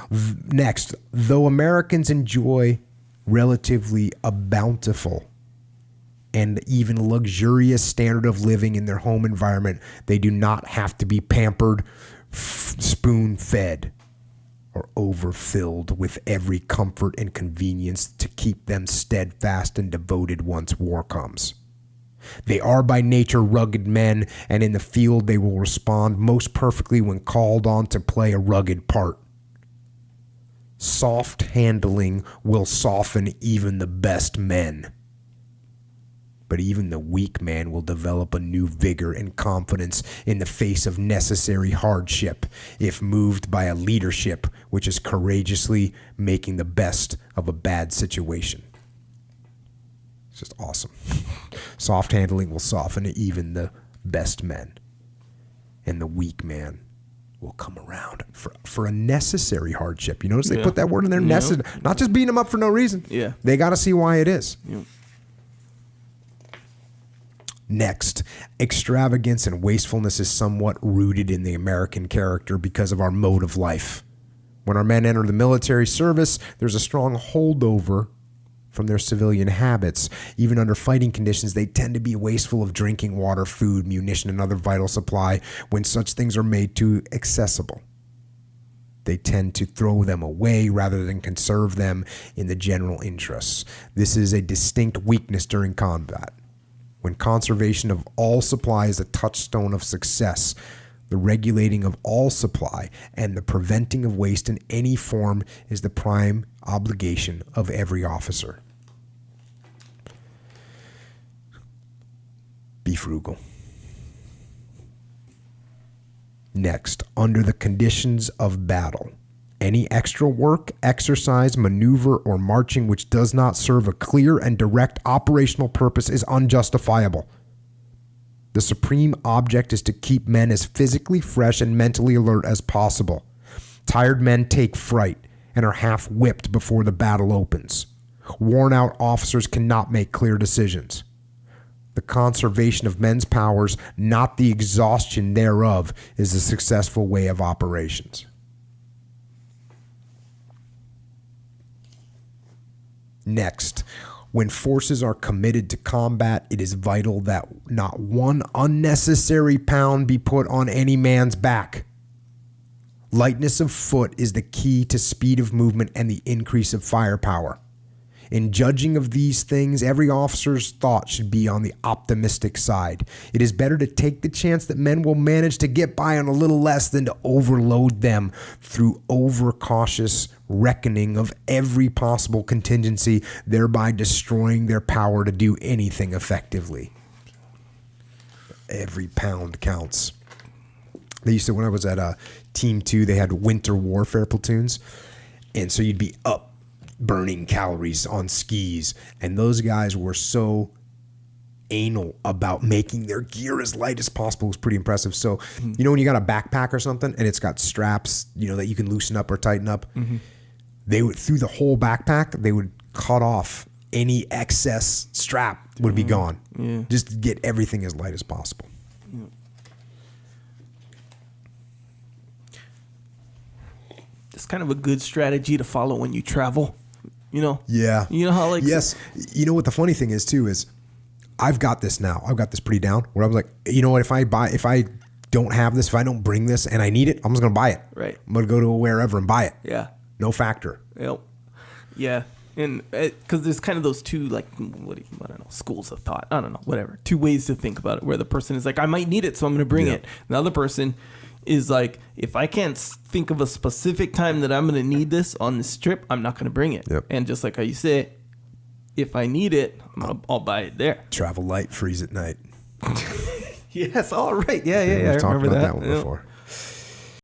Next, though Americans enjoy relatively a bountiful and even luxurious standard of living in their home environment, they do not have to be pampered, spoon-fed, or overfilled with every comfort and convenience to keep them steadfast and devoted once war comes. They are by nature rugged men, and in the field they will respond most perfectly when called on to play a rugged part. Soft handling will soften even the best men. But even the weak man will develop a new vigor and confidence in the face of necessary hardship if moved by a leadership which is courageously making the best of a bad situation. It's just awesome. Soft handling will soften even the best men. And the weak man will come around for a necessary hardship. You notice they put that word in there, necessary. Not just beating them up for no reason. Yeah. They got to see why it is. Yeah. Next, extravagance and wastefulness is somewhat rooted in the American character because of our mode of life. When our men enter the military service, there's a strong holdover from their civilian habits. Even under fighting conditions, they tend to be wasteful of drinking water, food, munition, and other vital supply when such things are made too accessible. They tend to throw them away rather than conserve them in the general interests. This is a distinct weakness during combat. When conservation of all supply is a touchstone of success, the regulating of all supply and the preventing of waste in any form is the prime obligation of every officer. Be frugal. Next, under the conditions of battle, any extra work, exercise, maneuver, or marching which does not serve a clear and direct operational purpose is unjustifiable. The supreme object is to keep men as physically fresh and mentally alert as possible. Tired men take fright and are half whipped before the battle opens. Worn-out officers cannot make clear decisions. The conservation of men's powers, not the exhaustion thereof, is a successful way of operations. Next, when forces are committed to combat, it is vital that not one unnecessary pound be put on any man's back. Lightness of foot is the key to speed of movement and the increase of firepower. In judging of these things, every officer's thought should be on the optimistic side. It is better to take the chance that men will manage to get by on a little less than to overload them through overcautious reckoning of every possible contingency, thereby destroying their power to do anything effectively. Every pound counts. They used to, when I was at Team 2, they had winter warfare platoons, and so you'd be up burning calories on skis, and those guys were so anal about making their gear as light as possible. It was pretty impressive. So, you know, when you got a backpack or something and it's got straps, you know, that you can loosen up or tighten up, they would, through the whole backpack, they would cut off any excess strap would be gone. Just to get everything as light as possible. It's kind of a good strategy to follow when you travel. You know? Yeah. You know how, like... Yes. You know what the funny thing is, too, is I've got this now. I've got this pretty down where I'm like, you know what? If I don't have this, if I don't bring this and I need it, I'm just going to buy it. Right. I'm going to go to wherever and buy it. Yeah. No factor. Yep. Yeah. And because there's kind of those two, like, I don't know, schools of thought. I don't know, whatever. Two ways to think about it, where the person is like, I might need it, so I'm going to bring it. The other person is like, if I can't think of a specific time that I'm going to need this on this trip, I'm not going to bring it. Yep. And just like how you say, if I need it, I'll buy it there. Travel light, freeze at night. Yes, all right. Yeah. We've talked about that one before.